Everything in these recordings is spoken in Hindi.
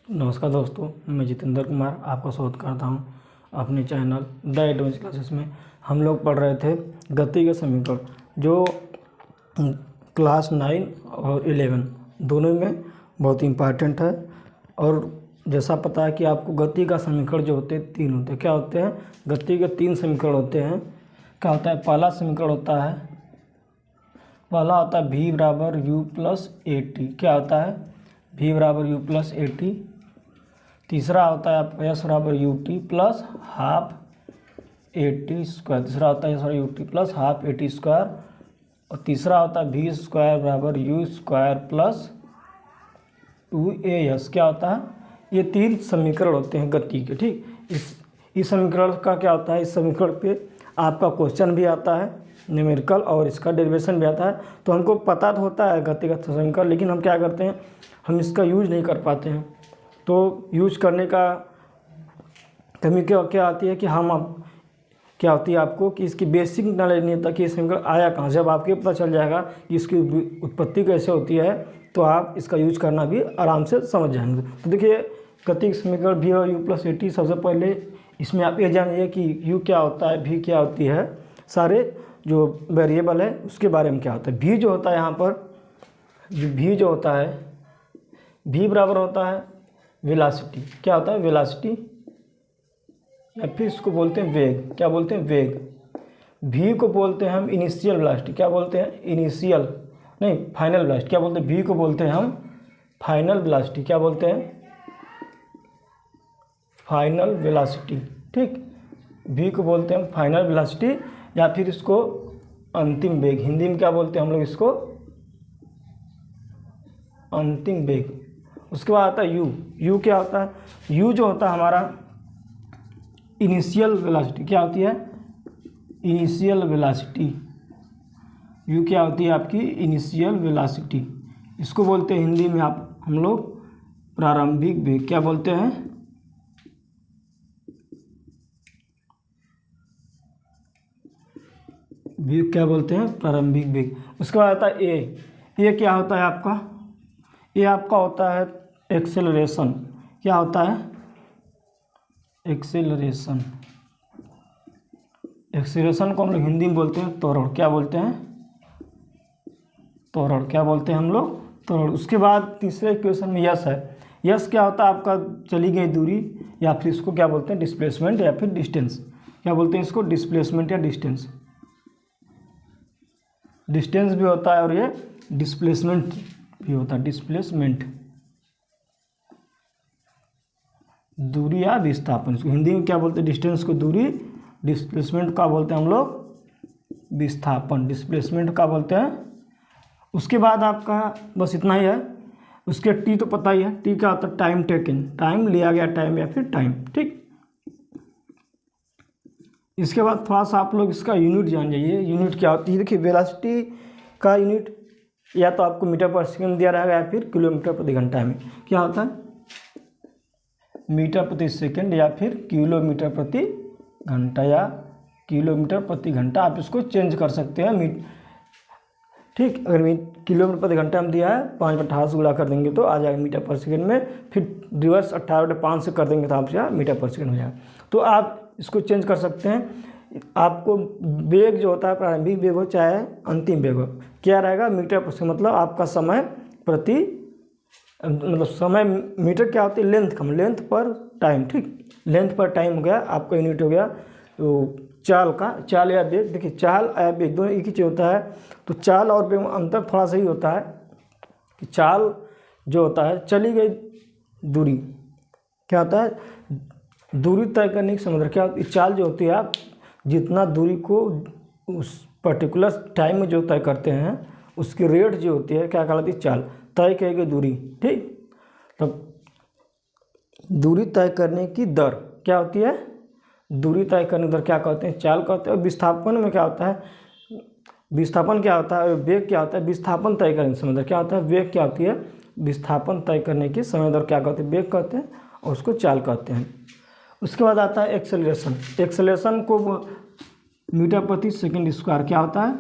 नमस्कार दोस्तों, मैं जितेंद्र कुमार आपका स्वागत करता हूं अपने चैनल द एडवांस क्लासेस में। हम लोग पढ़ रहे थे गति के समीकरण, जो क्लास 9 और 11 दोनों में बहुत इम्पॉर्टेंट है। और जैसा पता है कि आपको गति का समीकरण जो होते हैं 3 होते हैं। क्या होते हैं? गति के 3 समीकरण होते हैं। क्या होता है? पहला समीकरण होता है v बराबर u प्लस ए टी। क्या होता है? v बराबर u प्लस ए टी। तीसरा होता है आपका s बराबर U T plus half A T square. तीसरा होता है s U T plus half A T square. और तीसरा होता है v स्क्वायर बराबर यू स्क्वायर प्लस 2as। क्या होता है? ये 3 समीकरण होते हैं गति के। ठीक, इस समीकरण का क्या होता है? इस समीकरण पे आपका क्वेश्चन भी आता है न्यूमेरिकल, और इसका डेरिवेशन भी आता है। तो हमको पता तो होता है गति का समीकरण, लेकिन हम क्या करते हैं, हम इसका यूज नहीं कर पाते हैं। तो यूज करने का कमी क्या आती है कि क्या होती है आपको कि इसकी बेसिक नॉलेज नहीं होता कि ये समीकरण आया कहाँ। जब आपको पता चल जाएगा कि इसकी उत्पत्ति कैसे होती है, तो आप इसका यूज करना भी आराम से समझ जाएंगे। तो देखिए, गति के समीकरण v और u प्लस ए टी। सबसे पहले इसमें आप ये जानिए कि u क्या होता है, v क्या होती है, सारे जो वेरिएबल है उसके बारे में क्या होता है। v जो होता है यहाँ पर, v जो होता है, v बराबर होता है वेलासिटी। क्या होता है? वेलासिटी, या फिर इसको बोलते हैं वेग। क्या बोलते हैं? वेग। v को बोलते हैं हम इनिशियल वेलासिटी। क्या बोलते हैं? इनिशियल नहीं, फाइनल वेलासिटी। क्या बोलते हैं? v को बोलते हैं हम फाइनल वेलासिटी। क्या बोलते हैं? Final velocity. ठीक, v को बोलते हैं हम फाइनल वेलासिटी, या फिर इसको अंतिम वेग। हिंदी में क्या बोलते हैं हम लोग इसको? अंतिम वेग। उसके बाद आता है u क्या होता है? u जो होता है हमारा इनिशियल वेलोसिटी। क्या होती है? Initial velocity. u क्या होती है आपकी? Initial velocity. इसको बोलते हैं हिंदी में हम लोग प्रारंभिक वेग। क्या बोलते हैं? वेग क्या बोलते हैं? प्रारंभिक वेग। उसके बाद आता है ए क्या होता है आपका? ये आपका होता है एक्सेलरेशन। क्या होता है? एक्सेलरेशन। एक्सेलरेशन को हम लोग हिंदी में बोलते हैं त्वरण। क्या बोलते हैं? त्वरण। क्या बोलते हैं हम लोग? त्वरण। उसके बाद तीसरे इक्वेशन में यस है। यस क्या होता है आपका? चली गई दूरी, या फिर इसको क्या बोलते हैं? डिस्प्लेसमेंट या फिर डिस्टेंस। क्या बोलते हैं इसको? डिस्प्लेसमेंट या डिस्टेंस। डिस्टेंस भी होता है और ये डिस्प्लेसमेंट भी होता है। डिस्प्लेसमेंट, दूरी या विस्थापन। इसको हिंदी में क्या बोलते हैं? डिस्टेंस को दूरी, डिस्प्लेसमेंट का बोलते हैं हम लोग विस्थापन। डिस्प्लेसमेंट का बोलते हैं। उसके बाद आपका बस इतना ही है। उसके टी तो पता ही है। टी क्या होता है? टाइम टेकन, टाइम लिया गया टाइम, या फिर टाइम। ठीक, इसके बाद थोड़ा सा आप लोग इसका यूनिट जान जाइए। यूनिट क्या होती है? देखिए, वेलोसिटी का यूनिट या तो आपको मीटर पर सेकंड दिया रहेगा, या फिर किलोमीटर प्रति घंटा में। क्या होता है? मीटर प्रति सेकंड, या फिर किलोमीटर प्रति घंटा, या किलोमीटर प्रति घंटा। आप इसको चेंज कर सकते हैं। ठीक, अगर किलोमीटर प्रति घंटा में दिया है, 5/18 से गुणा कर देंगे तो आ जाएगा मीटर पर सेकंड में। फिर रिवर्स 18/5 से कर देंगे तो आपसे मीटर पर सेकंड हो जाएगा। तो आप इसको चेंज कर सकते हैं। आपको वेग जो होता है, प्रारंभिक वेग हो चाहे अंतिम वेग हो, क्या रहेगा? मीटर पर सेकंड। मतलब आपका समय प्रति, मतलब समय, मीटर क्या होती है? लेंथ का, लेंथ पर टाइम। ठीक, लेंथ पर टाइम हो गया आपका यूनिट हो गया। तो चाल का, चाल या वेग, देखिए चाल या वेग दोनों एक ही चीज़ होता है। तो चाल और वेग में अंतर थोड़ा सा ही होता है कि चाल जो होता है चली गई दूरी। क्या होता है? दूरी तय करने की समय क्या होती है? चाल जो होती है, आप जितना दूरी को उस पर्टिकुलर टाइम में जो तय करते हैं, उसकी रेट जो होती है क्या कहलाती है? चाल। तय की गई दूरी। ठीक, तब दूरी तय करने की दर क्या होती है? दूरी तय करने की दर क्या कहते हैं? चाल कहते हैं। और विस्थापन में क्या होता है? विस्थापन क्या होता है? वेग क्या होता है? विस्थापन तय करने की समय दर क्या होता है? वेग क्या होती है? विस्थापन तय करने की समय दर क्या कहते हैं? वेग कहते हैं, और उसको चाल कहते हैं। उसके बाद आता है एक्सेलरेशन। एक्सेलरेशन को मीटर प्रति सेकंड स्क्वायर क्या होता है?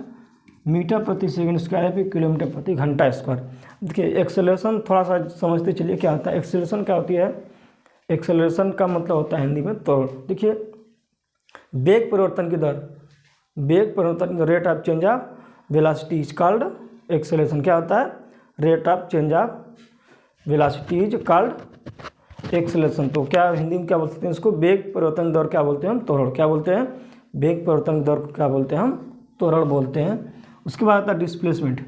मीटर प्रति सेकंड स्क्वायर या फिर किलोमीटर प्रति घंटा स्क्वायर। देखिए एक्सेलरेशन थोड़ा सा समझते चलिए क्या होता है। एक्सेलरेशन क्या होती है? एक्सेलरेशन का मतलब होता है हिंदी में त्वरण। देखिए वेग परिवर्तन की दर, वेग परिवर्तन की rate of change of velocity is called acceleration. क्या होता है? Rate of change of velocity is called acceleration. तो क्या हिंदी में क्या बोलते हैं इसको? वेग परिवर्तन दर क्या बोलते हैं हम? त्वरण। क्या बोलते हैं? वेग परिवर्तन दर को क्या बोलते हैं हम? त्वरण बोलते हैं। उसके बाद आता है डिस्प्लेसमेंट।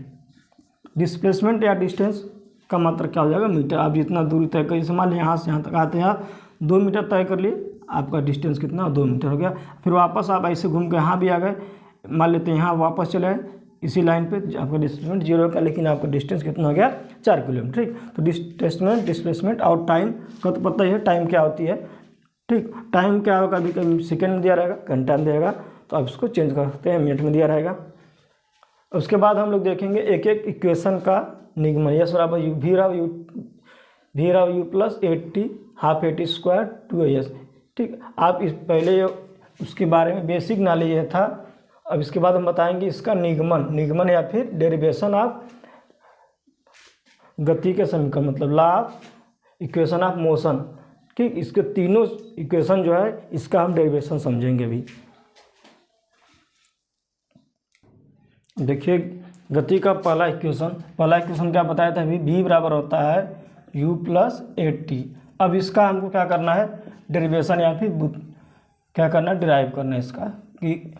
डिस्प्लेसमेंट या डिस्टेंस का मात्रा क्या हो जाएगा? मीटर। आप जितना दूरी तय करिए, जैसे मान लीजिए यहाँ से यहाँ तक आते हैं आप 2 मीटर तय कर लिए, आपका डिस्टेंस कितना? 2 मीटर हो गया। फिर वापस आप ऐसे घूम के यहाँ भी आ गए, मान लेते हैं यहाँ वापस चले आए इसी लाइन पे, आपका डिस्प्लेसमेंट 0 का, लेकिन आपका डिस्टेंस कितना हो गया? 4 किलोमीटर। ठीक, तो डिस्प्लेसमेंट और टाइम का तो पता ही है, टाइम क्या होती है। ठीक, टाइम क्या होगा? कभी कभी सेकेंड में दिया रहेगा, घंटा में दिया रहेगा, तो आप इसको चेंज कर सकते हैं, मिनट में दिया रहेगा। उसके बाद हम लोग देखेंगे एक एक इक्वेशन का निगमन। यस बराबर यू, वी बराबर you plus 80 half 80 square 2as। ठीक, आप इस पहले उसके बारे में बेसिक नॉलेज ये था। अब इसके बाद हम बताएंगे इसका निगमन या फिर डेरिवेशन ऑफ गति के समीकरण, मतलब law of equation of motion. ठीक, इसके तीनों इक्वेशन जो है इसका हम डेरिवेशन समझेंगे अभी। देखिए गति का पहला इक्वेशन क्या बताया था अभी? v बराबर होता है u प्लस 80। अब इसका हमको क्या करना है? डेरिवेशन या फिर क्या करना है? डिराइव करना है इसका, कि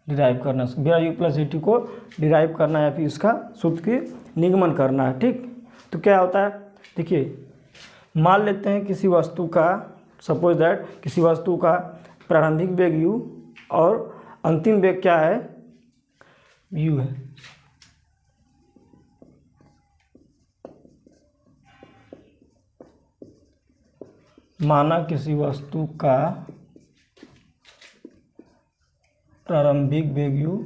डिराइव करना है बिना u प्लस 80 को डिराइव करना है या फिर इसका सूत्र की निगमन करना है। ठीक, तो क्या होता है? देखिए मान लेते हैं किसी वस्तु का, सपोज दैट किसी वस्तु का प्रारंभिक वेग u और अंतिम वेग क्या है? u है। माना किसी वस्तु का प्रारंभिक वेग u,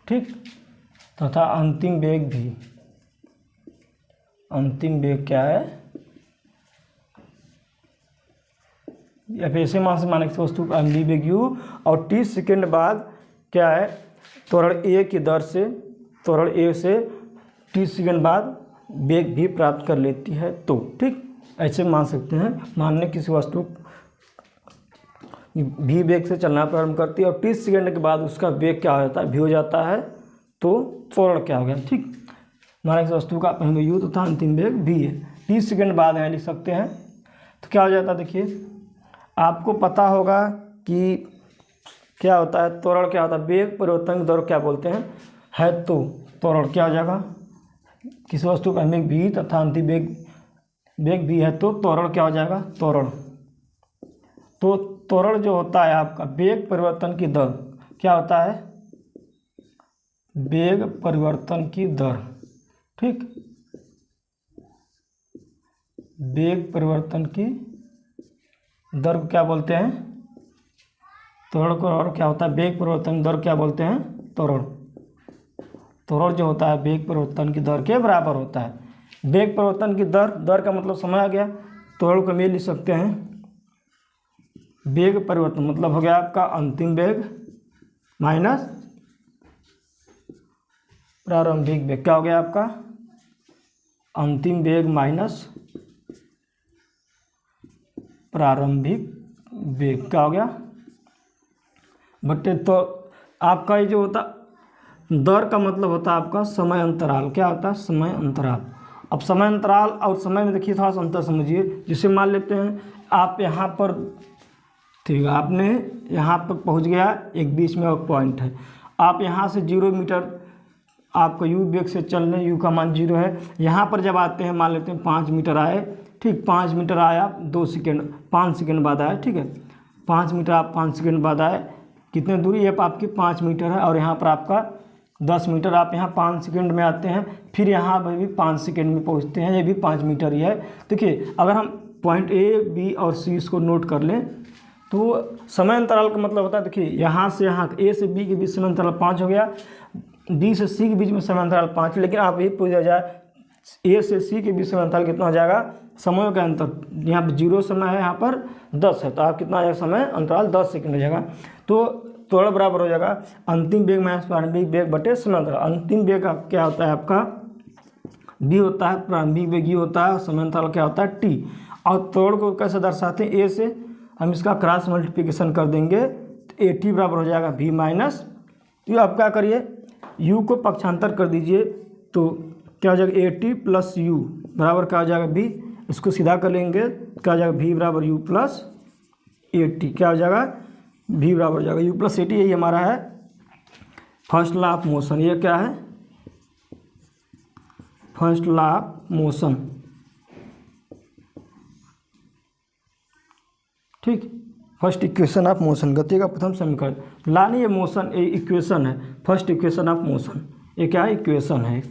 ठीक, तथा अंतिम वेग भी, अंतिम वेग क्या है? या फिर ऐसे मान से माना किसी वस्तु का अंतिम वेग u और 30 सेकेंड बाद क्या है? त्वरण a की दर से, त्वरण a से 30 सेकेंड बाद वेग भी प्राप्त कर लेती है। तो ठीक, ऐसे मान सकते हैं। मानने किसी वस्तु v वेग से चलना प्रारंभ करती है और 30 सेकेंड के बाद उसका वेग क्या हो जाता है? v हो जाता है। तो त्वरण क्या हो गया? ठीक, माना किसी वस्तु का प्रारंभिक u तथा अंतिम वेग v है, 30 सेकेंड बाद यहाँ लिख सकते हैं। तो क्या हो जाता है? देखिए आपको पता होगा कि क्या होता है त्वरण, क्या होता है? वेग परिवर्तन की दर क्या बोलते हैं? है। तो त्वरण क्या हो जाएगा? किसी वस्तु का वेग v तथा अंतिम वेग v है, तो त्वरण क्या हो जाएगा? त्वरण। तो त्वरण जो होता है आपका वेग परिवर्तन की दर, क्या होता है? वेग परिवर्तन की दर। ठीक, वेग परिवर्तन की दर को क्या बोलते हैं? त्वरण को। और क्या होता है? वेग परिवर्तन दर क्या बोलते हैं? त्वरण। त्वरण जो होता है वेग परिवर्तन की दर के बराबर होता है। वेग परिवर्तन की दर का मतलब समय आ गया, त्वरण को में लिख सकते हैं वेग परिवर्तन, मतलब हो गया आपका अंतिम वेग माइनस प्रारंभिक वेग। क्या हो गया आपका? अंतिम वेग माइनस प्रारंभिक वेग। क्या हो गया? बटे तो आपका ये जो होता दर का मतलब होता है आपका समय अंतराल। क्या होता है? समय अंतराल। अब समय अंतराल और समय में देखिए थोड़ा सा अंतर समझिए। जिसे मान लेते हैं आप यहाँ पर, ठीक है, आपने यहाँ पर पहुँच गया, एक बीच में एक पॉइंट है, आप यहाँ से 0 मीटर आपको u वेग से चल रहे, u का मान 0 है। यहाँ पर जब आते हैं मान लेते हैं 5 मीटर आए, ठीक, 5 मीटर आया 2 सेकेंड, 5 सेकेंड बाद आए, ठीक है, 5 मीटर आप 5 सेकेंड बाद आए, कितने दूरी है आपकी? 5 मीटर है। और यहाँ पर आपका 10 मीटर, आप यहाँ 5 सेकेंड में आते हैं, फिर यहाँ पर भी 5 सेकेंड में पहुँचते हैं, ये भी 5 मीटर ही है। देखिए अगर हम पॉइंट A, B और C इसको नोट कर लें तो समय अंतराल का मतलब होता है, देखिए यहाँ से यहाँ A से B के बीच समय अंतराल 5 हो गया, B से C के बीच में समय अंतराल 5, लेकिन आप ये पूछ जाए A से C के बीच समय अंतराल कितना हो जाएगा? समयों का अंतर, यहाँ पर 0 समय है, यहाँ पर 10 है, तो आप कितना आ जाएगा? समय अंतराल 10 सेकेंड हो जाएगा। तो त्वरण बराबर हो जाएगा अंतिम वेग माइनस प्रारंभिक वेग बटे समय अंतराल। अंतिम वेग क्या होता है आपका v होता है, प्रारंभिक वेग u होता है, समय अंतराल क्या होता है t। और त्वरण को कैसे दर्शाते हैं, a से हम इसका क्रॉस मल्टीप्लिकेशन कर देंगे तो ए टी बराबर हो जाएगा v माइनस यू। आप क्या करिए u को पक्षांतर कर दीजिए तो क्या हो जाएगा ए टी प्लस यू बराबर क्या हो जाएगा v। इसको सीधा कर लेंगे क्या हो जाएगा v बराबर u प्लस ए टी। क्या हो जाएगा v बराबर हो जाएगा u प्लस ए टी। यही हमारा है फर्स्ट लॉ ऑफ मोशन। ये क्या है फर्स्ट लॉ ऑफ मोशन, ठीक। फर्स्ट इक्वेशन ऑफ मोशन, गति का प्रथम समीकरण। लॉ नहीं, ये मोशन इक्वेशन है, फर्स्ट इक्वेशन ऑफ मोशन। ये क्या है इक्वेशन है।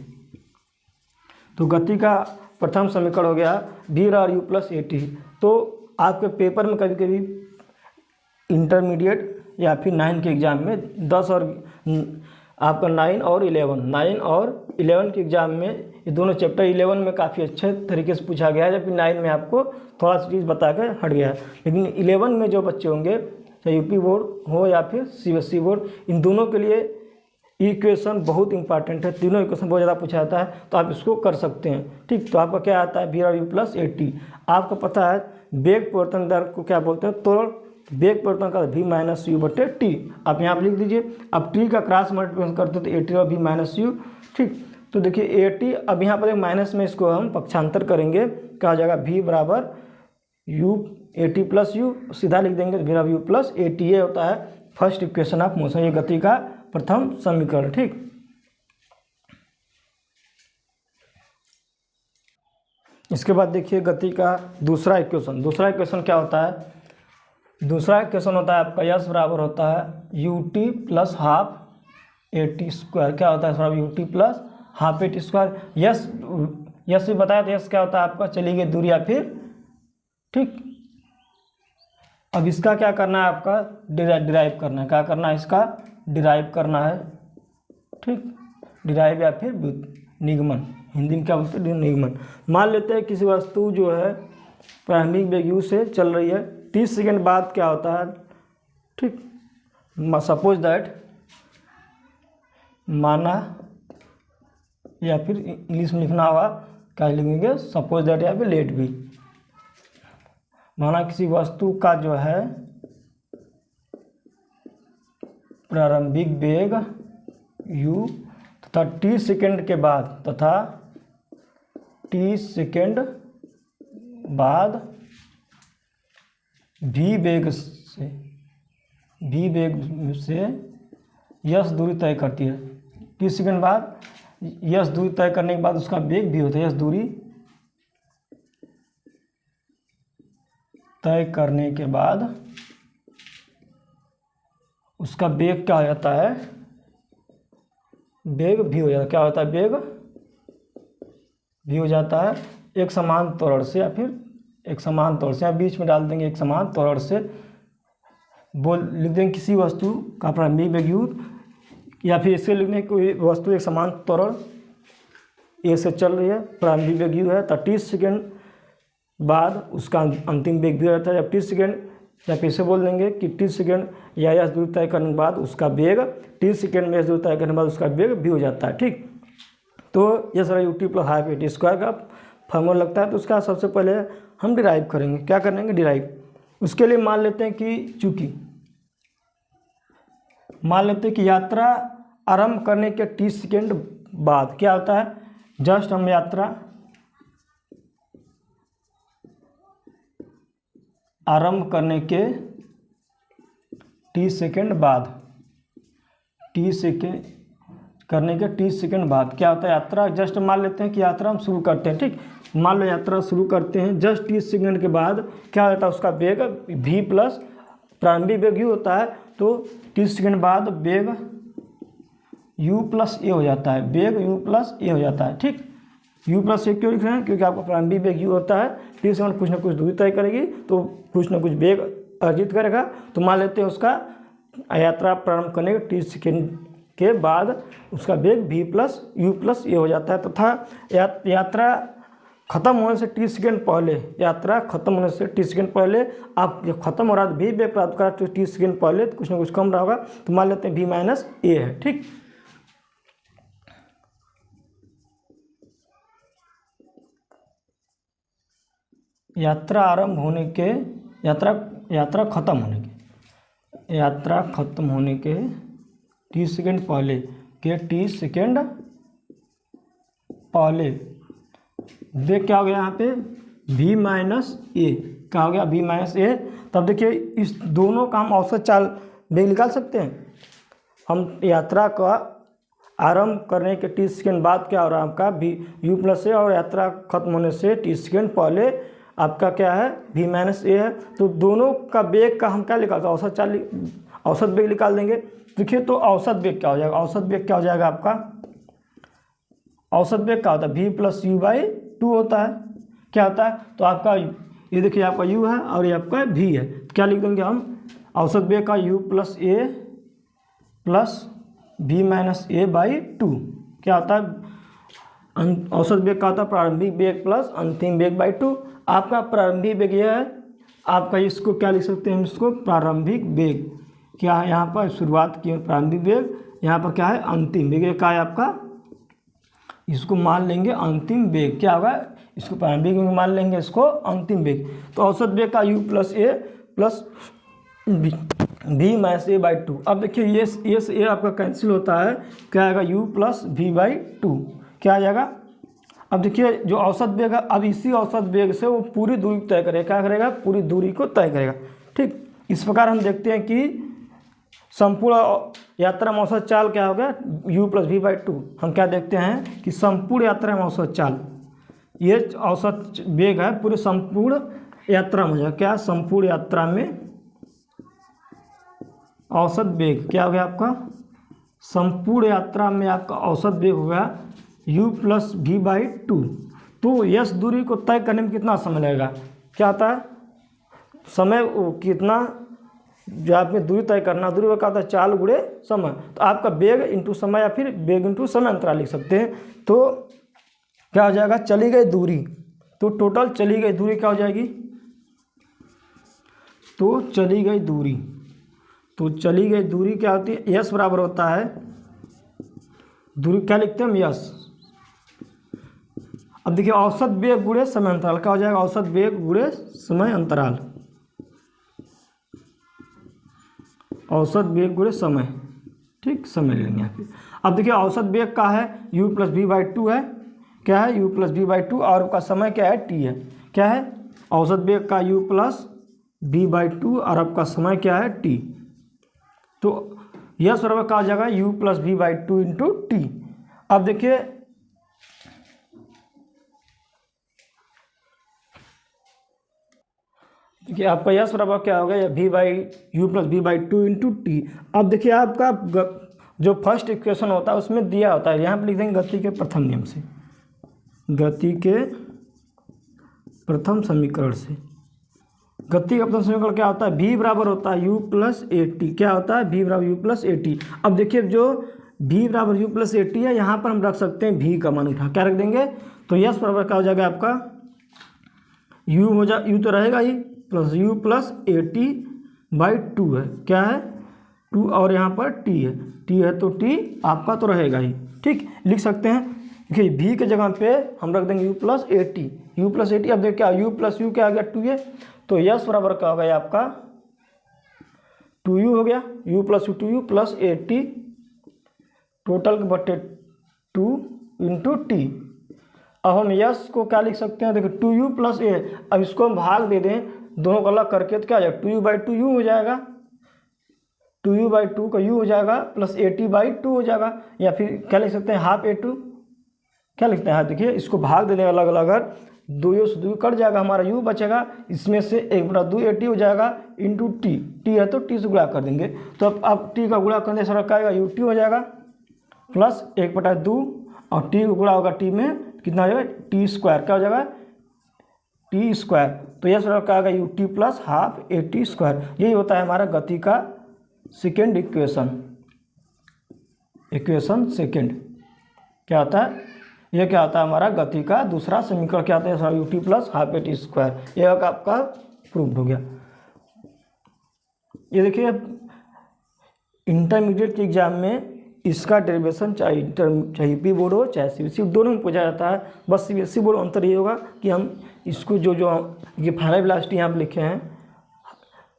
तो गति का प्रथम समीकरण हो गया v और u प्लस ए टी। तो आपके पेपर में कभी कभी इंटरमीडिएट या फिर 9 के एग्ज़ाम में 10 और आपका 9 और 11 के एग्ज़ाम में ये दोनों चैप्टर 11 में काफ़ी अच्छे तरीके से पूछा गया है, जबकि 9 में आपको थोड़ा सा चीज़ बता कर हट गया है। लेकिन 11 में जो बच्चे होंगे चाहे यूपी बोर्ड हो या फिर सीबीएसई बोर्ड, इन दोनों के लिए इक्वेशन बहुत इंपॉर्टेंट है। तीनों इक्वेशन बहुत ज़्यादा पूछा जाता है, तो आप इसको कर सकते हैं, ठीक। तो आपका क्या आता है v और u प्लस ए टी। आपको पता है वेग परिवर्तन दर को क्या बोलते हैं, त्वरण। वेग परिवर्तन का v माइनस यू बटे टी। आप यहाँ पर लिख दीजिए। अब टी का क्रॉस मल्टीप्लिकेशन करते तो ए टी और v माइनस यू, ठीक। तो देखिए ए टी, अब यहाँ पर एक माइनस में इसको हम पक्षांतर करेंगे, क्या हो जाएगा v बराबर u A T plus you. सीधा लिख देंगे v बराबर u प्लस ए टी। ये होता है फर्स्ट इक्वेशन ऑफ मोशन, ये गति का प्रथम समीकरण, ठीक। इसके बाद देखिए गति का दूसरा इक्वेशन। दूसरा इक्वेशन क्या होता है, दूसरा इक्वेशन होता है आपका यस बराबर होता है U T plus half A T square. क्या होता है इस बराबर U T plus half A T square. Yes भी बताया तो यस क्या होता है आपका चली गई दूरी या फिर, ठीक। अब इसका क्या करना है आपका डिराइव करना है। क्या करना है इसका डिराइव करना है, ठीक। डिराइव या फिर निगमन, हिंदी में क्या बोलते हैं निगमन। मान लेते हैं किसी वस्तु जो है प्रारंभिक वेग u से चल रही है, 30 सेकेंड बाद क्या होता है, ठीक। सपोज दैट, माना या फिर इंग्लिश में लिखना होगा क्या लिखेंगे सपोज दैट या फिर लेट भी। माना किसी वस्तु का जो है प्रारंभिक वेग u तथा 30 सेकेंड के बाद तथा 30 सेकेंड बाद v वेग से यस दूरी तय करती है। 30 सेकेंड बाद यस दूरी तय करने के बाद उसका वेग v होता है। यस दूरी तय करने के बाद उसका वेग क्या हो जाता है, वेग v हो जाता है। क्या होता है वेग v हो जाता है एक समान त्वरण से या फिर एक समान त्वरण से, या बीच में डाल देंगे एक समान त्वरण से। लिख देंगे किसी वस्तु का प्रारंभिक वेग u, या फिर इससे लिखने कोई वस्तु एक समान त्वरण ए से चल रही है, प्रारंभिक वेग u है, तो 30 सेकेंड बाद उसका अंतिम वेग भी रहता है। जब 30 सेकेंड, या फिर से बोल देंगे कि 30 सेकेंड या यस दूरी तय करने के बाद उसका वेग 30 सेकेंड में यस दूरी तय करने के बाद उसका वेग भी हो जाता है, ठीक। तो ये सारा U T plus half A T square का फॉर्मूला लगता है। तो उसका सबसे पहले हम डिराइव करेंगे। क्या करेंगे डिराइव। उसके लिए मान लेते हैं कि चूँकि मान लेते हैं कि यात्रा आरंभ करने के 30 सेकेंड बाद क्या होता है, जस्ट हम यात्रा आरंभ करने के 30 सेकेंड बाद 30 सेकेंड बाद क्या होता है यात्रा, जस्ट मान लेते हैं कि यात्रा हम शुरू करते हैं, ठीक। मान लो यात्रा शुरू करते हैं, जस्ट 30 सेकेंड के बाद क्या होता है उसका वेग v प्लस प्रारंभिक वेग u होता है। तो 30 सेकेंड बाद वेग u प्लस ए हो जाता है, वेग u प्लस ए हो जाता है, ठीक। u प्लस ए क्यों लिख रहे हैं, क्योंकि आपका प्रारंभिक वेग u होता है, 30 सेकेंड कुछ ना कुछ दूरी तय करेगी तो कुछ ना कुछ वेग अर्जित करेगा। तो मान लेते हैं उसका यात्रा प्रारंभ करने के 30 सेकेंड के बाद उसका वेग v प्लस u प्लस ए हो जाता है, तथा यात्रा ख़त्म होने से टी सेकेंड पहले, यात्रा खत्म होने से टी सेकेंड पहले आप जब खत्म हो रहा है तो भी वेग प्राप्त करा तो टी सेकेंड पहले तो कुछ ना कुछ कम रहा होगा, तो मान लेते हैं v माइनस ए है। ठीक, यात्रा आरंभ होने के, यात्रा खत्म होने के टी सेकेंड पहले टी सेकेंड पहले देख क्या हो गया यहाँ पे v माइनस ए, क्या हो गया v माइनस ए। तब देखिए इस दोनों का हम औसत चाल वेग निकाल सकते हैं। हम यात्रा का आरंभ करने के टी सेकेंड बाद क्या हो रहा है आपका v u प्लस ए, और यात्रा खत्म होने से टी सेकेंड पहले आपका क्या है v माइनस ए है। तो दोनों का वेग का हम क्या निकालते हैं, औसत चाल, औसत वेग निकाल देंगे। देखिए तो औसत वेग क्या हो जाएगा, औसत वेग क्या हो जाएगा आपका, औसत वेग क्या होता है v plus u by two होता है। क्या होता है, तो आपका ये देखिए आपका u है और ये आपका v है, तो क्या लिख देंगे हम, औसत वेग का u plus a plus v minus A by two. क्या होता है, औसत वेग का होता है प्रारंभिक वेग प्लस अंतिम वेग बाई टू। आपका प्रारंभिक वेग यह है, आपका इसको क्या लिख सकते हैं, इसको प्रारंभिक वेग, क्या है यहाँ पर शुरुआत की प्रारंभिक वेग, यहाँ पर क्या है अंतिम वेग, क्या है आपका, इसको मान लेंगे अंतिम वेग। क्या होगा, इसको प्रारंभिक वेग मान लेंगे, इसको अंतिम वेग। तो औसत वेग का u plus a plus v minus A by two. अब देखिए ये से ए आपका कैंसिल होता है, क्या आएगा u plus v by two, क्या आ जाएगा। अब देखिए जो औसत वेग है, अब इसी औसत वेग से वो पूरी दूरी तय करेगा, क्या करेगा, पूरी दूरी को तय करेगा। ठीक, इस प्रकार हम देखते हैं कि संपूर्ण यात्रा में औसत चाल क्या हो गया, u plus v by two. हम क्या देखते हैं कि संपूर्ण यात्रा में औसत चाल, ये औसत वेग है पूरे संपूर्ण यात्रा में, क्या संपूर्ण यात्रा में औसत वेग क्या हो गया आपका, संपूर्ण यात्रा में आपका औसत वेग हो गया u plus v by two. तो यस दूरी को तय करने में कितना समय लगेगा, क्या आता है समय, कितना जो आपने दूरी तय करना, दूरी का होता है चाल गुणे समय। तो आपका वेग इंटू समय या फिर वेग इंटू समय अंतराल लिख सकते हैं। तो क्या हो जाएगा, चली गई दूरी, तो टोटल चली गई दूरी क्या हो जाएगी, तो चली गई दूरी, तो चली गई दूरी क्या होती है, यस बराबर होता है दूरी, क्या लिखते हैं हम, यस। अब देखिए औसत वेग गुणे समय अंतराल, क्या हो जाएगा, औसत वेग गुणे समय अंतराल, औसत वेग गुणे समय। ठीक, समय लेंगे यहाँ पे। अब देखिए औसत वेग का है u plus v by two है, क्या है u plus v by two, और आपका समय क्या है t है, क्या है औसत वेग का u plus v by two और आपका समय क्या है t। तो यह बराबर क्या हो जाएगा u plus v by two into t. अब देखिए आपका यस बराबर क्या हो गया, v by u plus v by two into t. अब देखिए आपका जो फर्स्ट इक्वेशन होता है उसमें दिया होता है, यहाँ पे लिख देंगे गति के प्रथम नियम से, गति के प्रथम समीकरण से। गति का प्रथम समीकरण क्या होता है, v बराबर होता है u प्लस ए टी, क्या होता है v बराबर u प्लस ए टी। अब देखिए जो v बराबर u प्लस ए टी है, यहाँ पर हम रख सकते हैं v का मान उठा, क्या रख देंगे, तो यस बराबर क्या हो जाएगा आपका u हो जा, u तो रहेगा ही, plus u plus a t by two है, क्या है टू, और यहाँ पर t है तो t आपका तो रहेगा ही। ठीक, लिख सकते हैं, देखिए v के जगह पे हम रख देंगे u plus a T, you plus a T. अब देखिए क्या u प्लस यू क्या आ गया, टू है, तो यस बराबर क्या होगा आपका 2u हो गया, u plus you 2u plus a T, total के बटे 2 इंटू टी। अब हम यस को क्या लिख सकते हैं, देखिए 2u प्लस ए, अब इसको हम भाग दे दें दोनों को अलग करके, तो क्या आ जाएगा 2u बाई टू यू हो जाएगा, 2u बाई टू का u हो जाएगा plus a t by to हो जाएगा, या फिर क्या लिख सकते हैं हाफ ए टू, क्या लिखते हैं, देखिए इसको भाग देने अलग अलग, अगर 2u से 2u कट जाएगा, हमारा u बचेगा, इसमें से 1/2 ए टी हो जाएगा इंटू टी, टी है तो टी से गुणा कर देंगे, तो अब टी का गुणा करने से क्या आएगा यू टी हो जाएगा प्लस 1/2, और टी का गुणा होगा टी में कितना हो जाएगा टी स्क्वायर, क्या हो जाएगा टी स्क्वायर। तो यह सर क्या आएगा U T plus half A T square. यही होता है हमारा गति का सेकेंड इक्वेशन, इक्वेशन सेकेंड क्या होता है ये क्या होता है हमारा गति का दूसरा समीकरण क्या होता है, ut plus half A T square. ये आपका प्रूव्ड हो गया। ये देखिए इंटरमीडिएट के एग्जाम में इसका डेरिवेशन चाहे यूपी बोर्ड हो चाहे सीबीएसई दोनों में पूछा जाता है। बस सीबीएसई बोर्ड अंतर ये होगा कि हम इसको जो ये फाइनल वेलोसिटी यहाँ पर लिखे हैं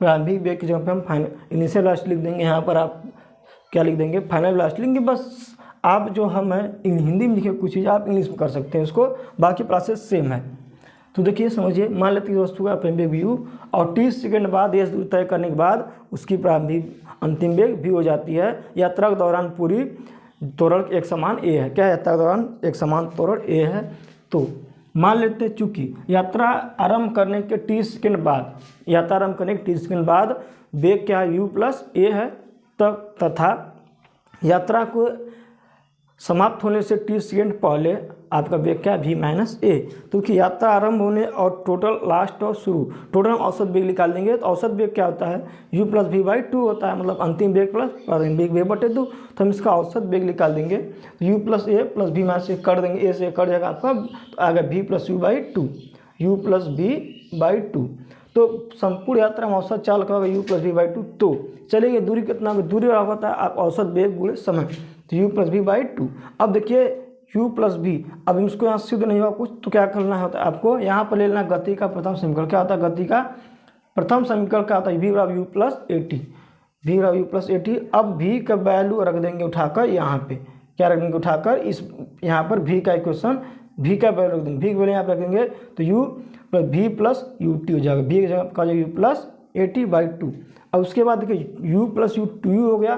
प्रारंभिक वेग की जगह पे हम फाइनल इनिशियल वेलोसिटी लिख देंगे। यहाँ पर आप क्या लिख देंगे, फाइनल वेलोसिटी लिखेंगे। बस आप जो हम है हिंदी में लिखे कुछ चीज़ आप इंग्लिश में कर सकते हैं उसको, बाकी प्रोसेस सेम है। तो देखिए समझिए, मान लेते हैं वस्तु का प्रारंभिक वेग u और 30 सेकंड बाद यह दूरी तय करने के बाद उसकी प्रारंभिक अंतिम वेग v हो जाती है। यात्रा के दौरान पूरी त्वरण एक समान a है। क्या है, यात्रा के दौरान एक समान त्वरण a है। तो मान लेते हैं चूंकि यात्रा आरंभ करने के 30 सेकंड बाद, यात्रा आरंभ करने के 30 सेकंड बाद वेग क्या है, u प्लस a है। तब तथा यात्रा को समाप्त होने से 30 सेकंड पहले आपका वेग क्या है, v माइनस ए। तो कि यात्रा आरंभ होने और टोटल लास्ट और शुरू, टोटल औसत वेग निकाल देंगे। तो औसत वेग क्या होता है, u प्लस वी बाई 2 होता है, मतलब अंतिम वेग प्लस प्रारंभिक वेग बटे 2। तो हम इसका औसत वेग निकाल देंगे। तो u plus a plus v minus a कर देंगे, ए से कट जाएगा आपका, तो आएगा v plus u by 2, u plus v by 2। तो संपूर्ण यात्रा में औसत चाल का होगा u प्लस वी बाई 2। तो चलिए दूरी कितना होगा, दूरी होता है आप औसत वेग गुणे समय, तो u प्लस वी बाई 2। अब देखिए u प्लस वी, अब इसको यहाँ सिद्ध नहीं हुआ कुछ, तो क्या करना होता है आपको, यहाँ पर ले लेना गति का प्रथम समीकरण। क्या होता है गति का प्रथम समीकरण, क्या होता है v बराबर u plus a T, v बराबर u प्लस ए टी। अब v का वैल्यू रख देंगे उठाकर यहाँ पे, क्या रख देंगे उठाकर इस यहाँ पर v का इक्वेशन, v का वैल्यू रख देंगे, v का वैल्यू यहाँ पर रख देंगे तो u plus v plus u t हो जाएगा, v की जगह का u plus a t by 2। अब उसके बाद देखिए u प्लस यू 2u हो गया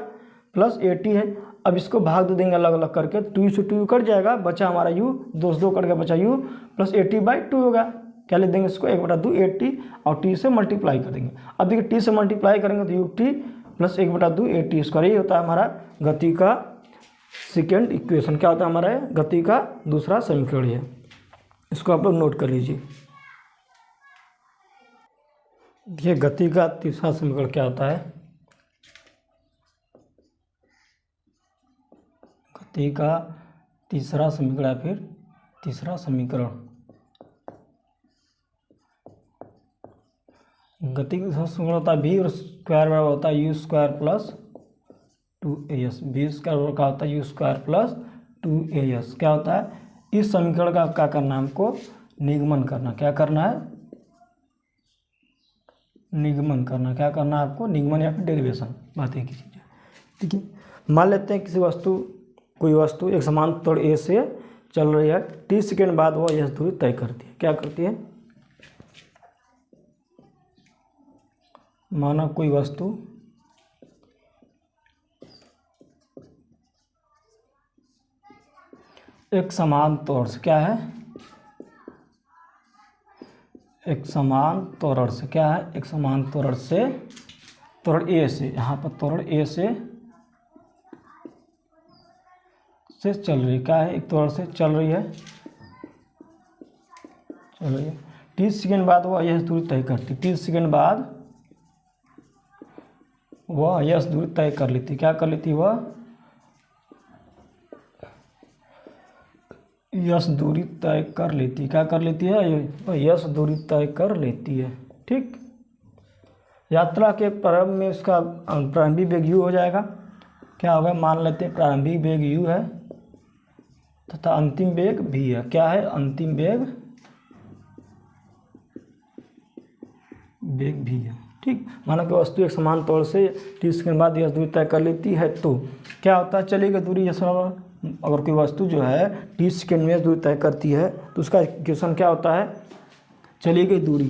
प्लस ए टी है। अब इसको भाग दे देंगे अलग अलग करके, 2u से 2u कट जाएगा, बचा हमारा u, 2 से 2 कट गया, बचा u plus a t by 2 होगा। क्या लिख देंगे इसको, 1/2 ए टी और t से मल्टीप्लाई कर देंगे। अब देखिए t से मल्टीप्लाई करेंगे तो U T plus 1/2 A T square. ये होता है हमारा गति का सेकेंड इक्वेशन। क्या होता है हमारा गति का दूसरा समीकरण है। इसको आप लोग नोट कर लीजिए। देखिए गति का तीसरा समीकरण क्या होता है, गति का तीसरा समीकरण है, फिर तीसरा समीकरण गति का तीसरा समीकरण होता है v स्क्वायर बराबर होता है u square plus 2as। v square का होता है u स्क्वायर प्लस 2as। क्या होता है, इस समीकरण का क्या करना है हमको, निगमन करना। क्या करना है, निगमन करना। क्या करना है आपको, निगमन या फिर डेरिवेशन, बात एक ही चीज़ है। ठीक है, मान लेते हैं किसी वस्तु, कोई वस्तु एक समान त्वरण ए से चल रही है, 30 सेकंड बाद वह यह दूरी तय करती है। क्या करती है, माना कोई वस्तु एक समान त्वरण से, क्या है, एक समान त्वरण से, क्या है, एक समान त्वरण से, त्वरण ए से, यहाँ पर त्वरण ए से चल रही है। क्या है, एक त्वरण से चल रही है, 30 सेकंड बाद वह यह दूरी तय करती। 30 सेकंड बाद वह यह दूरी तय कर लेती। क्या कर लेती, वह यश दूरी तय कर लेती। क्या कर लेती है, यश दूरी तय कर लेती है। ठीक, यात्रा के प्रारंभ में उसका प्रारंभिक वेग u हो जाएगा। क्या होगा, मान लेते हैं प्रारंभिक वेग u है तथा अंतिम वेग v है। क्या है, अंतिम वेग v है। ठीक, माना कि वस्तु एक समान तौर से 30 सेकंड बाद यह दूरी तय कर लेती है, तो क्या होता है, चलेगी दूरी यश। अगर कोई वस्तु जो है 30 सेकंड में दूरी तय करती है तो उसका इक्वेशन क्या होता है, चली गई दूरी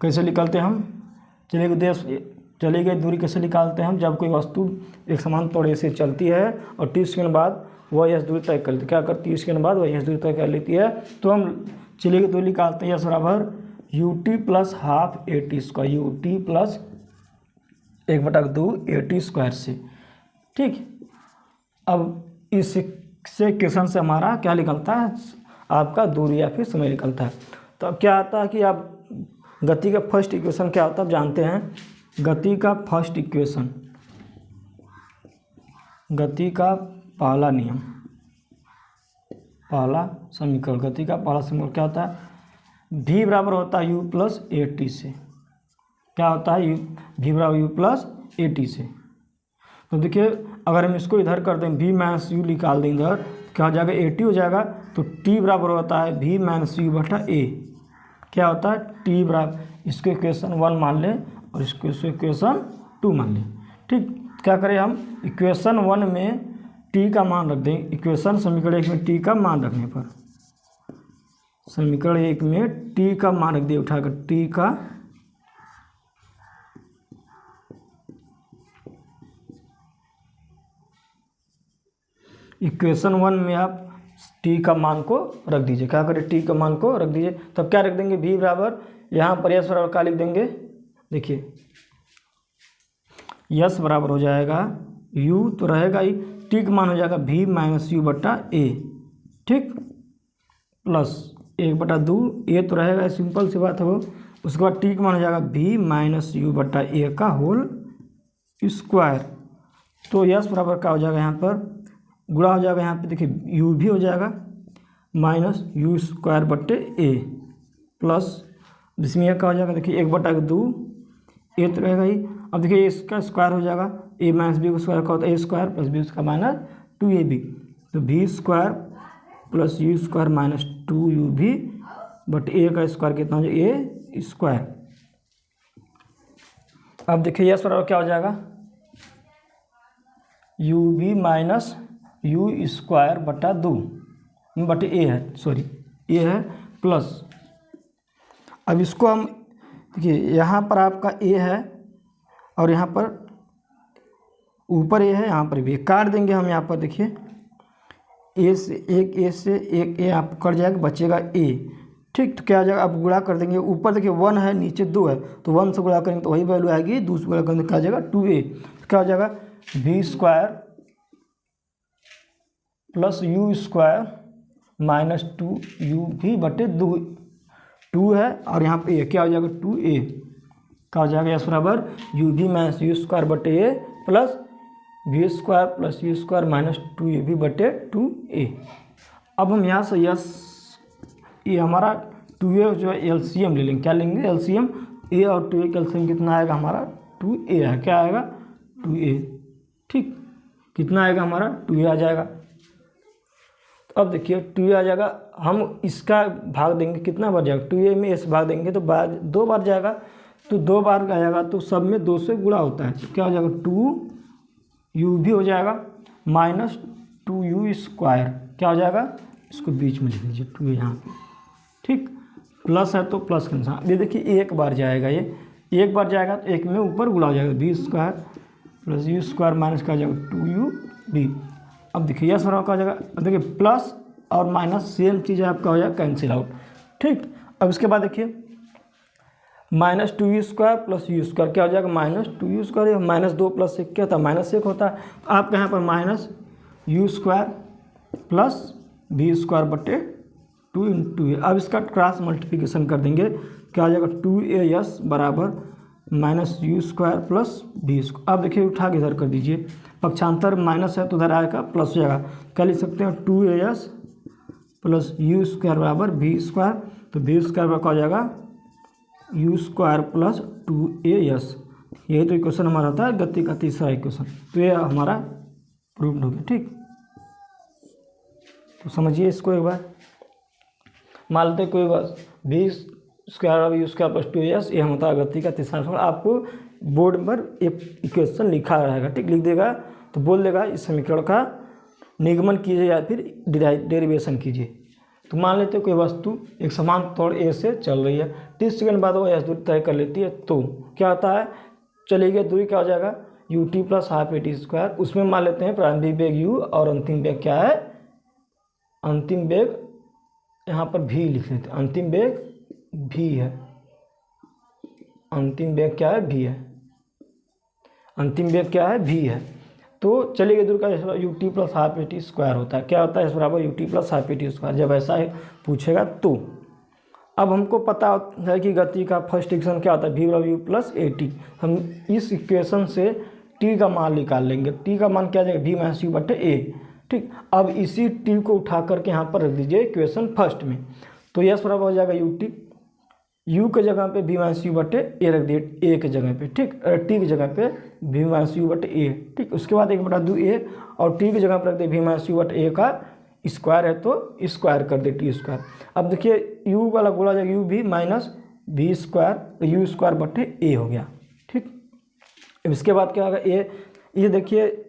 कैसे निकालते हैं हम, चली गई दूरी कैसे निकालते हैं हम, जब कोई वस्तु एक समान तौर से चलती है और 30 सेकंड बाद वह यह दूरी तय कर लेती है। क्या करती है, 30 सेकंड बाद वह यह दूरी तय कर लेती है, तो हम चली गई दूरी निकालते हैं। यश बराबर U T plus half A T square, U T plus 1/2 A T square से। ठीक, अब इस इक्वेशन से हमारा क्या निकलता है, आपका दूरी या फिर समय निकलता है। तो अब क्या आता है कि आप गति का फर्स्ट इक्वेशन क्या होता है आप जानते हैं। गति का फर्स्ट इक्वेशन, गति का पहला नियम, पहला समीकरण, गति का पहला समीकरण क्या होता है, v बराबर होता है u प्लस ए टी से। क्या होता है, v बराबर u प्लस ए टी से। तो देखिए अगर हम इसको इधर कर दें v माइनस यू निकाल दें इधर, क्या हो जाएगा, ए टी हो जाएगा। तो t बराबर होता है v माइनस यू बटा ए। क्या होता है, t बराबर, इसको इक्वेशन 1 मान लें और इसको इक्वेशन 2 मान लें। ठीक, क्या करें हम, इक्वेशन 1 में t का मान रख दें, इक्वेशन समीकरण 1 में t का मान रखने पर, समीकरण 1 में t का मान रख दिए उठाकर, t का इक्वेशन 1 में आप t का मान को रख दीजिए। क्या करें, t का मान को रख दीजिए, तब क्या रख देंगे, v बराबर, यहाँ पर यस बराबर क्या लिख देंगे, देखिए यस बराबर हो जाएगा u तो रहेगा ही, t का मान हो जाएगा v माइनस यू बटा ए। ठीक, प्लस 1/2 ए तो रहेगा, सिंपल सी बात है वो। उसके बाद t का मान हो जाएगा v माइनस यू बटा ए का होल स्क्वायर। तो यस बराबर क्या हो जाएगा, यहाँ पर गुणा हो जाएगा, यहाँ पे देखिए यू भी हो जाएगा माइनस यू स्क्वायर बटे ए, प्लस जिसमें यह क्या हो जाएगा, देखिए 1/2 ए तो रहेगा ही। अब देखिए इसका स्क्वायर हो जाएगा, ए माइनस बी का स्क्वायर का होता है ए स्क्वायर प्लस बी उसका माइनस 2ab, तो b square plus u square minus 2u भी बट ए का स्क्वायर कितना हो जाएगा, ए स्क्वायर। अब देखिए यस बराबर क्या हो जाएगा, u b minus u square बटा 2 बटे ए है, सॉरी ए है, प्लस अब इसको हम देखिए यहाँ पर आपका ए है और यहाँ पर ऊपर ए है, यहाँ पर भी काट देंगे हम, यहाँ पर देखिए ए से एक ए आप कट जाएगा, बचेगा ए। ठीक, तो क्या हो जाएगा, अब गुणा कर देंगे, ऊपर देखिए 1 है नीचे 2 है, तो 1 से गुणा करेंगे तो वही वैल्यू आएगी, दूसरे गुणा करेंगे क्या हो जाएगा 2a। तो क्या हो जाएगा, v square plus u square minus 2u भी बटे 2 है और यहाँ पे क्या हो जाएगा 2a। क्या हो जाएगा, यस बराबर यू भी माइनस यू स्क्वायर बटे a plus v square plus u square minus 2a भी बटे 2a। अब हम यहाँ से यस, ये हमारा 2a जो है एलसीएम ले लेंगे। क्या लेंगे, एलसीएम, a और 2a का एलसीएम कितना आएगा हमारा 2a है। क्या आएगा 2a। ठीक, कितना आएगा हमारा 2a आ जाएगा। तो अब देखिए 2a आ जाएगा, हम इसका भाग देंगे, कितना बार जाएगा 2a में s भाग देंगे तो 2 बार जाएगा, तो 2 बार आएगा तो सब में 2 से गुणा होता है, तो क्या हो जाएगा 2u भी हो जाएगा माइनस 2u स्क्वायर। क्या हो जाएगा, इसको बीच में लिख लीजिए 2a यहाँ पे। ठीक, प्लस है तो प्लस के निशान, ये देखिए एक बार जाएगा, ये एक बार जाएगा तो एक में ऊपर गुणा हो जाएगा, v square plus u square minus क्या हो जाएगा 2u। अब देखिए यस बराबर क्या हो जाएगा, अब देखिए प्लस और माइनस सेम चीज़ आपका हो जाएगा कैंसिल आउट। ठीक, अब इसके बाद देखिए minus 2u square plus u square क्या हो जाएगा minus 2u square, minus 2 plus 1 क्या होता है माइनस 1 होता है। तो आपके यहाँ पर minus u square plus v square बटे 2 इंटू ए। अब इसका क्रॉस मल्टीप्लिकेशन कर देंगे, क्या हो जाएगा 2as बराबर minus u square plus b square. अब देखिए उठा के इधर कर दीजिए, पक्षांतर माइनस है तो उधर आएगा प्लस हो जाएगा। क्या लिख सकते हैं 2as प्लस यू स्क्वायर बराबर वी स्क्वायर, तो वी स्क्वायर बराबर क्या हो जाएगा यू स्क्वायर प्लस 2as। यही तो इक्वेशन हमारा होता है गति का तीसरा इक्वेशन, तो ये हमारा प्रूव्ड हो गया। ठीक, तो समझिए इसको एक बार, मान लेते कोई बात v square u square plus 2as, ये होता है गति का तीसरा इक्वेशन। आपको बोर्ड पर एक इक्वेशन लिखा रहेगा, ठीक, लिख देगा तो बोल देगा इस समीकरण का निगमन कीजिए या फिर डेरिवेशन कीजिए। तो मान लेते हैं कोई वस्तु एक समान तौर ए से चल रही है, 30 सेकंड बाद वो एस दूरी तय कर लेती है, तो क्या होता है चली गई दूरी क्या हो जाएगा U T plus half A T square. उसमें मान लेते हैं प्रारंभिक वेग यू और अंतिम वेग क्या है, अंतिम वेग यहाँ पर भी लिख लेते हैं, अंतिम वेग भी है, अंतिम वेग क्या है भी है, अंतिम वेग क्या है भी है। तो चलिए दूर का U T plus half A T square होता है। क्या होता है इस बराबर U T plus half A T square, जब ऐसा पूछेगा तो। अब हमको पता है कि गति का फर्स्ट इक्वेशन क्या होता है, वी बराबर यू प्लस ए टी। हम इस इक्वेशन से टी का मान निकाल लेंगे, टी का मान क्या आ जाएगा वी माइनस यू बटे ए। ठीक, अब इसी टी को उठा करके यहाँ पर रख दीजिए इक्वेशन फर्स्ट में। तो यस बराबर हो जाएगा यू टी, यू के जगह पे बी माइनस यू बटे ए रख दिए ए के जगह पे, ठीक, टी की जगह पे बी माइनस यू बटे ए, ठीक। उसके बाद 1/2 ए और टी की जगह पर रख दिए बी माइनस यू बटे ए का स्क्वायर है तो स्क्वायर कर दे टी स्क्वायर। अब देखिए यू वाला बोला जाएगा यू भी minus b square u square बटे ए हो गया, ठीक। अब इसके बाद क्या होगा ए, ये देखिए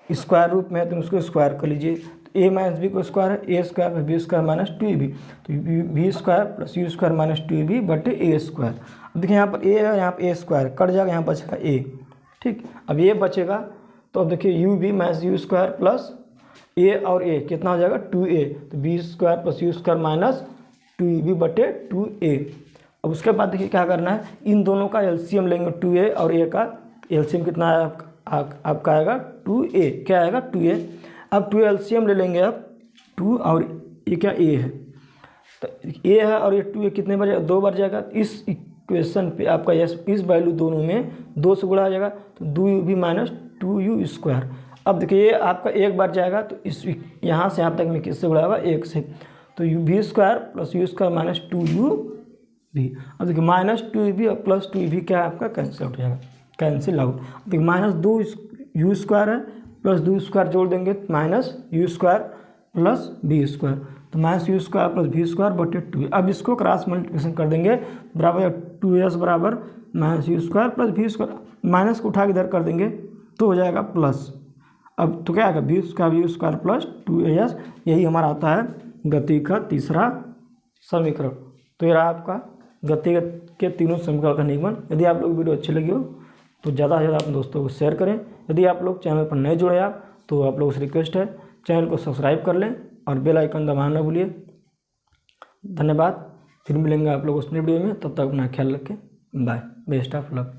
स्क्वायर रूप में है तो उसको स्क्वायर कर लीजिए, तो ए माइनस बी को स्क्वायर है a square plus b square minus 2ab, तो b square plus u square minus 2ab बटे ए स्क्वायर। अब देखिए यहाँ पर ए है, यहाँ पर ए स्क्वायर कट जाएगा, यहाँ बचेगा ए, ठीक। अब ये बचेगा तो अब देखिए u b minus u square plus a और ए कितना हो जाएगा 2a, तो b square plus u square minus 2ab बटे 2a। अब उसके बाद देखिए क्या करना है, इन दोनों का एलसीएम लेंगे 2a और a का एलसीएम कितना है आपका आएगा 2a, क्या आएगा 2a। अब 2 एलसीएम ले लेंगे, अब 2 और ये क्या a है, तो a है और ये 2a कितने बार जाएगा 2 बार जाएगा। इस इक्वेशन पे आपका इस वैल्यू दोनों में 2 से गुणा आ जाएगा तो 2u माइनस 2u स्क्वायर। अब देखिए ये आपका एक बार जाएगा तो इस यहाँ से यहाँ तक में किससे गुणा होगा 1 से, तो u b square plus u square minus 2u भी। अब देखिए माइनस 2b और प्लस 2b क्या है आपका कैंसिल आउट हो जाएगा, कैंसिल आउट। देखिए माइनस 2 यू स्क्वायर है प्लस 2 स्क्वायर जोड़ देंगे minus u square plus b square, तो minus u square plus b square बटे 2। अब इसको क्रॉस मल्टीप्लिकेशन कर देंगे बराबर 2s बराबर minus u square plus b square, minus को उठा के इधर कर देंगे तो हो जाएगा प्लस। अब तो क्या आएगा बी स्क्वायर प्लस 2as, यही हमारा आता है गति का तीसरा समीकरण। तो ये रहा आपका गति के तीनों समीकरण का निगमन। यदि आप लोग वीडियो अच्छी लगी हो तो ज़्यादा से ज़्यादा अपने दोस्तों को शेयर करें। यदि आप लोग चैनल पर नए जुड़े आप तो आप लोगों से रिक्वेस्ट है चैनल को सब्सक्राइब कर लें और बेल आइकन दबाना न भूलिए। धन्यवाद, फिर मिलेंगे आप लोग उस वीडियो में, तब तक अपना ख्याल रखें, बाय, बेस्ट ऑफ लक।